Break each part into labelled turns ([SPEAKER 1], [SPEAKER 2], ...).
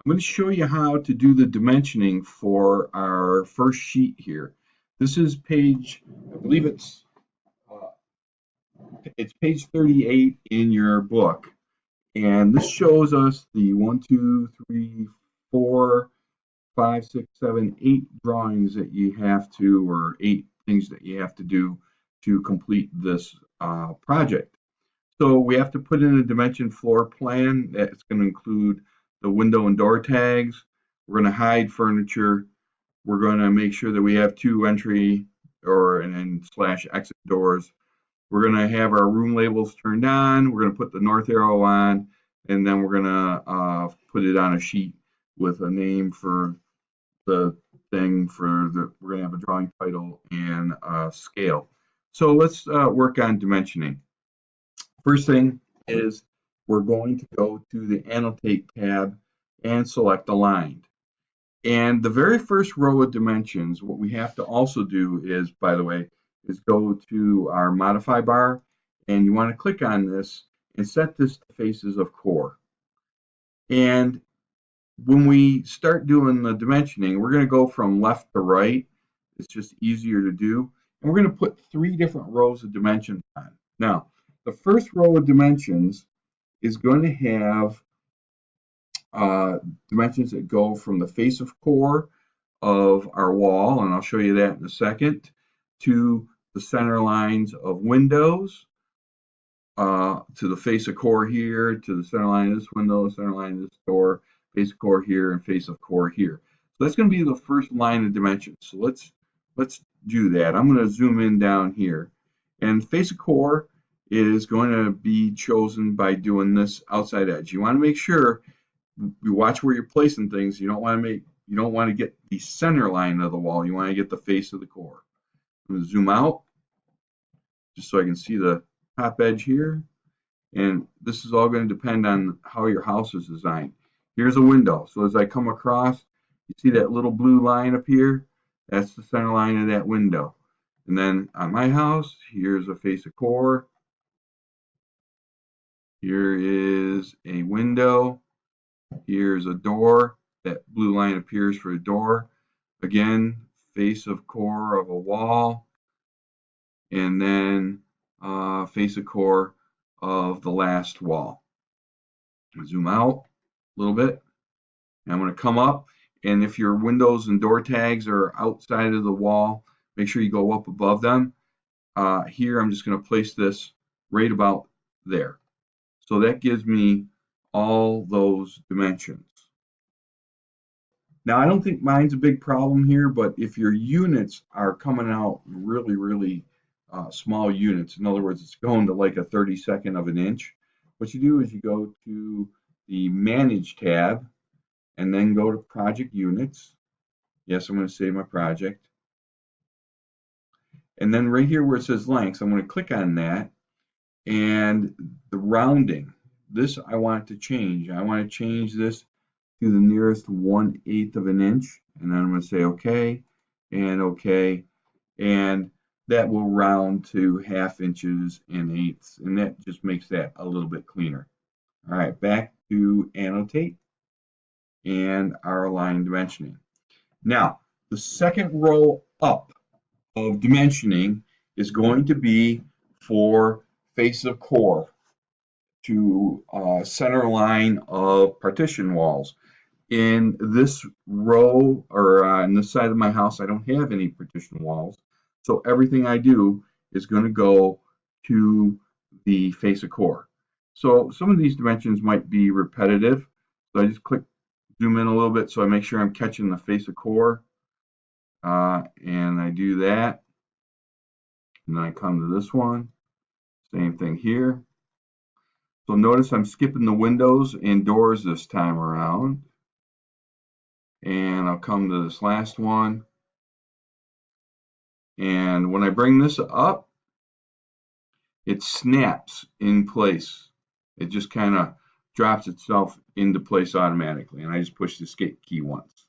[SPEAKER 1] I'm going to show you how to do the dimensioning for our first sheet here. This is page, I believe it's page 38 in your book. And this shows us the 1, 2, 3, 4, 5, 6, 7, 8 drawings that you have to, or 8 things that you have to do to complete this project. So we have to put in a dimension floor plan that's going to include the window and door tags. We're going to hide furniture. We're going to make sure that we have 2 entry and slash exit doors. We're going to have our room labels turned on. We're going to put the north arrow on, and then we're going to put it on a sheet with a name for the thing. We're going to have a drawing title and a scale. So let's work on dimensioning. First thing is we're going to go to the Annotate tab and select Aligned. And the very first row of dimensions, what we have to also do is, by the way, is go to our Modify bar, and you want to click on this and set this to faces of core. And when we start doing the dimensioning, we're going to go from left to right. It's just easier to do. And we're going to put 3 different rows of dimensions on. Now, the first row of dimensions is going to have dimensions that go from the face of core of our wall, and I'll show you that in a second, to the center lines of windows, to the face of core here, to the center line of this window, center line of this door, face of core here, and face of core here. So that's going to be the first line of dimensions. So let's do that. I'm going to zoom in down here, and face of core is going to be chosen by doing this outside edge. You want to make sure you watch where you're placing things. You don't want to get the center line of the wall. You want to get the face of the core. I'm going to zoom out just so I can see the top edge here. And this is all going to depend on how your house is designed. Here's a window. So as I come across, you see that little blue line up here? That's the center line of that window. And then on my house, here's a face of core. Here is a window. Here's a door. That blue line appears for a door. Again, face of core of a wall. And then face of core of the last wall. Zoom out a little bit. And I'm going to come up. And if your windows and door tags are outside of the wall, make sure you go up above them. Here, I'm just going to place this right about there. So that gives me all those dimensions. Now, I don't think mine's a big problem here, but if your units are coming out really small units, in other words, it's going to like a 32nd of an inch, what you do is you go to the Manage tab and then go to Project Units. Yes, I'm going to save my project. And then right here where it says lengths, I'm going to click on that. And the rounding, this I want to change. I want to change this to the nearest 1/8 of an inch. And then I'm going to say OK and OK. And that will round to 1/2 inches and 1/8. And that just makes that a little bit cleaner. All right, back to Annotate and our line dimensioning. Now, the second row up of dimensioning is going to be for face of core to center line of partition walls. In this row, or on this side of my house, I don't have any partition walls. So everything I do is going to go to the face of core. So some of these dimensions might be repetitive. So I just zoom in a little bit so I make sure I'm catching the face of core. And I do that. And then I come to this one. Same thing here. So notice I'm skipping the windows and doors this time around. And I'll come to this last one. And when I bring this up, it snaps in place. It just kind of drops itself into place automatically. And I just push the escape key once.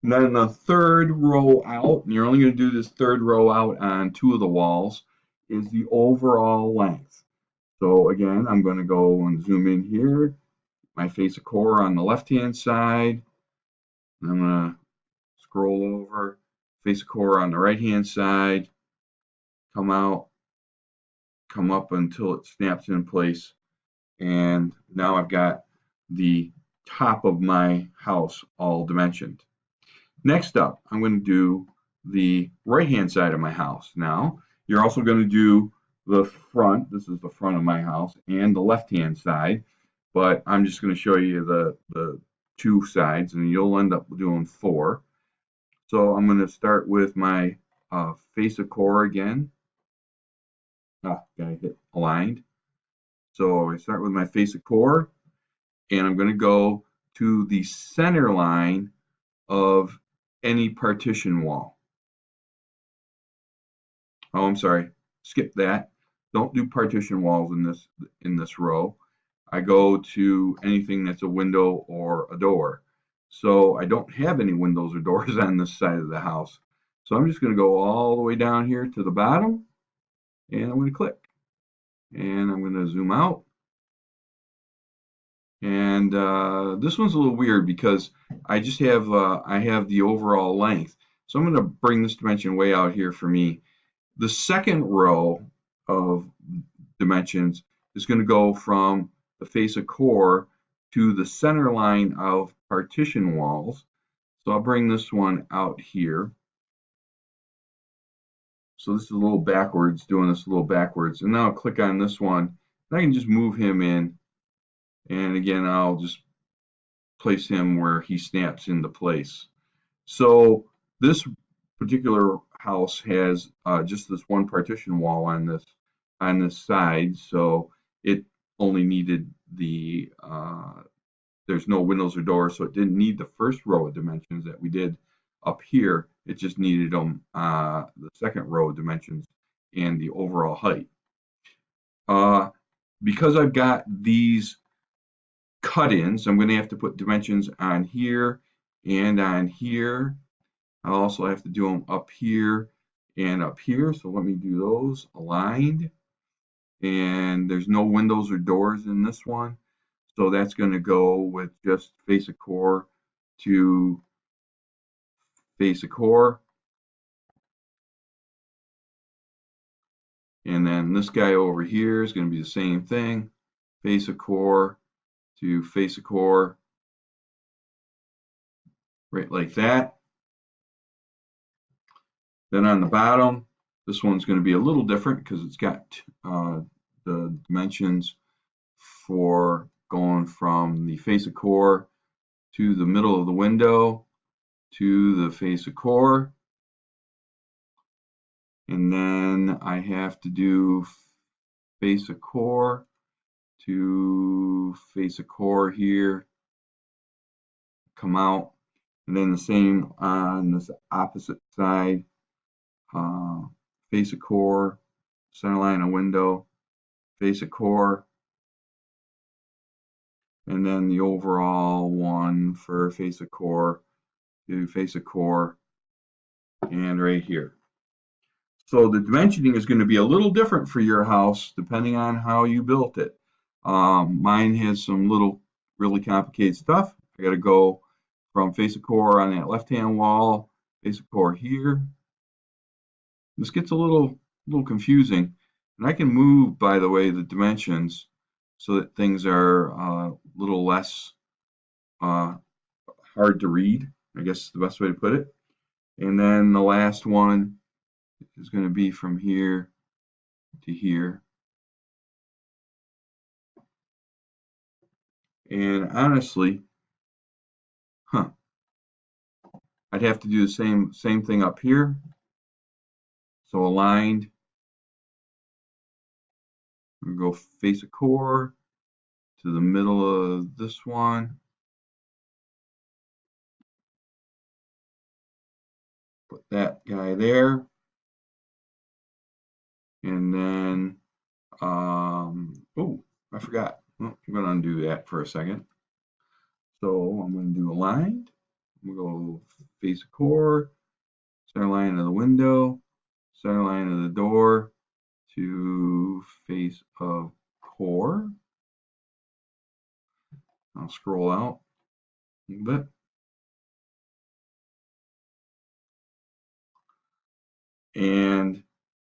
[SPEAKER 1] And then the third row out, and you're only going to do this third row out on 2 of the walls, is the overall length. So again, I'm going to go and zoom in here, my face of core on the left-hand side. And I'm going to scroll over, face of core on the right-hand side, come out, come up until it snaps in place. And now I've got the top of my house all dimensioned. Next up, I'm going to do the right-hand side of my house. Now, you're also going to do the front. This is the front of my house, and the left-hand side. But I'm just going to show you the two sides, and you'll end up doing 4. So I'm going to start with my face of core again. Gotta hit aligned. So I start with my face of core, and I'm going to go to the center line of any partition wall. Oh, I'm sorry, skip that. Don't do partition walls in this row. I go to anything that's a window or a door. So I don't have any windows or doors on this side of the house. So I'm just going to go all the way down here to the bottom, and I'm going to click. And I'm going to zoom out. And this one's a little weird because I just have I have the overall length. So I'm going to bring this dimension way out here for me. The second row of dimensions is going to go from the face of core to the center line of partition walls. So I'll bring this one out here. So this is a little backwards, doing this a little backwards. And now I'll click on this one. And I can just move him in. And again, I'll just place him where he snaps into place. So this particular house has just this one partition wall on this side, so it only needed the there's no windows or doors, so it didn't need the first row of dimensions that we did up here. It just needed the second row of dimensions and the overall height. Because I've got these cut-ins, I'm going to have to put dimensions on here and on here. I also have to do them up here and up here. So let me do those aligned. And there's no windows or doors in this one. So that's going to go with just face of core to face of core. And then this guy over here is going to be the same thing. Face of core to face of core. Right like that. Then on the bottom, this one's going to be a little different because it's got the dimensions for going from the face of core to the middle of the window to the face of core. And then I have to do face of core to face of core here, come out, and then the same on this opposite side. Face of core, center line of window, face of core, and then the overall one for face of core to face of core, and right here. So the dimensioning is going to be a little different for your house depending on how you built it. Mine has some little really complicated stuff. I got to go from face of core on that left-hand wall, face of core here. This gets a little confusing, and I can move, by the way, the dimensions so that things are a little less hard to read, I guess is the best way to put it. And then the last one is going to be from here to here. And honestly, I'd have to do the same thing up here. So aligned, I'm going to go face of core to the middle of this one. Put that guy there. And then, oh, I forgot. Well, I'm going to undo that for a second. So I'm going to do aligned. I'm going to go face of core, center line of the window, center line of the door to face of core. I'll scroll out a little bit. And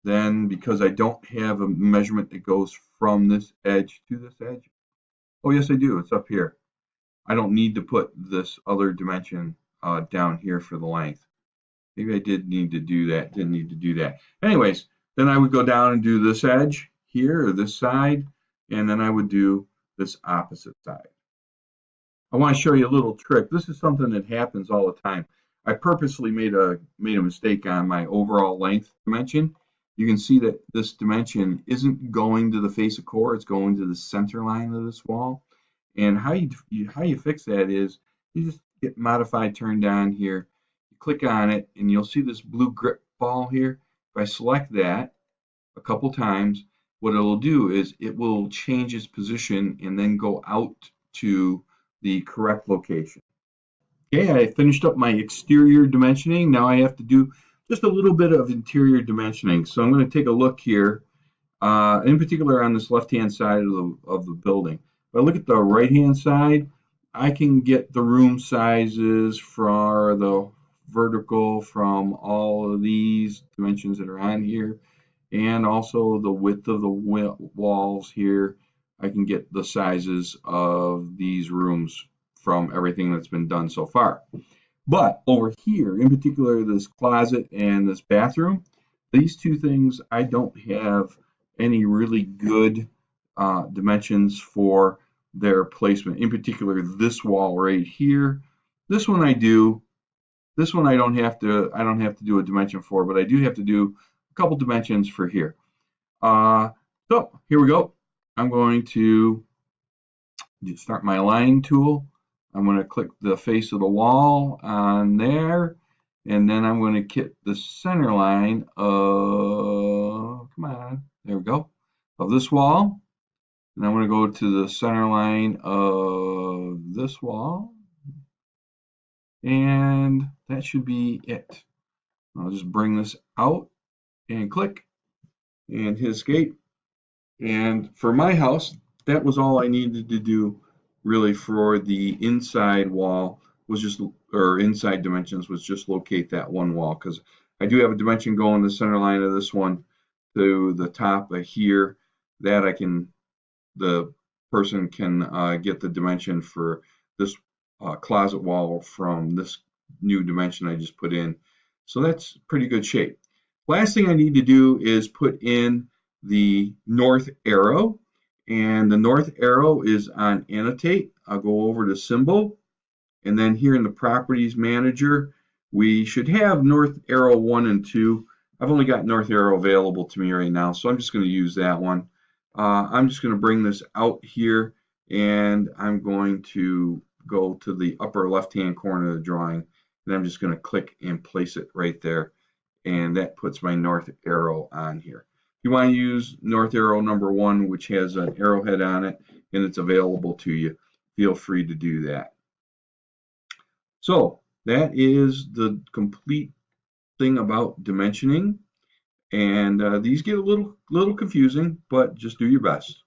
[SPEAKER 1] then because I don't have a measurement that goes from this edge to this edge, oh yes I do, it's up here. I don't need to put this other dimension down here for the length. Maybe I did need to do that, didn't need to do that. Anyways, then I would go down and do this edge here, or this side, and then I would do this opposite side. I want to show you a little trick. This is something that happens all the time. I purposely made a mistake on my overall length dimension. You can see that this dimension isn't going to the face of core, it's going to the center line of this wall. And how you fix that is you just get modified turned on here. You click on it and you'll see this blue grip ball here. If I select that a couple times, what it'll do is it will change its position and then go out to the correct location. Okay, I finished up my exterior dimensioning. Now I have to do just a little bit of interior dimensioning. So I'm going to take a look here, in particular on this left-hand side of the building. If I look at the right-hand side, I can get the room sizes for the vertical from all of these dimensions that are on here, and also the width of the walls here. I can get the sizes of these rooms from everything that's been done so far. But over here, in particular, this closet and this bathroom, these two things, I don't have any really good dimensions for their placement. In particular, this wall right here. This one I do. This one I don't have to do a dimension for, but I do have to do a couple dimensions for here. So here we go. I'm going to start my line tool. I'm going to click the face of the wall on there, and then I'm going to get the center line of, come on, there we go, of this wall. And I'm going to go to the center line of this wall, and that should be it. I'll just bring this out and click and hit escape. And for my house, that was all I needed to do really for the inside wall, was just, or inside dimensions, was just locate that one wall, because I do have a dimension going the center line of this one to the top of here that the person can get the dimension for this closet wall from this new dimension I just put in. So that's pretty good shape. Last thing I need to do is put in the north arrow, and the north arrow is on annotate. I'll go over to symbol, and then here in the properties manager, we should have north arrow 1 and 2. I've only got north arrow available to me right now, so I'm just going to use that one. I'm just going to bring this out here, and I'm going to go to the upper left-hand corner of the drawing, and I'm just going to click and place it right there, and that puts my north arrow on here. If you want to use north arrow number 1, which has an arrowhead on it, and it's available to you, feel free to do that. So that is the complete thing about dimensioning, and these get a little confusing, but just do your best.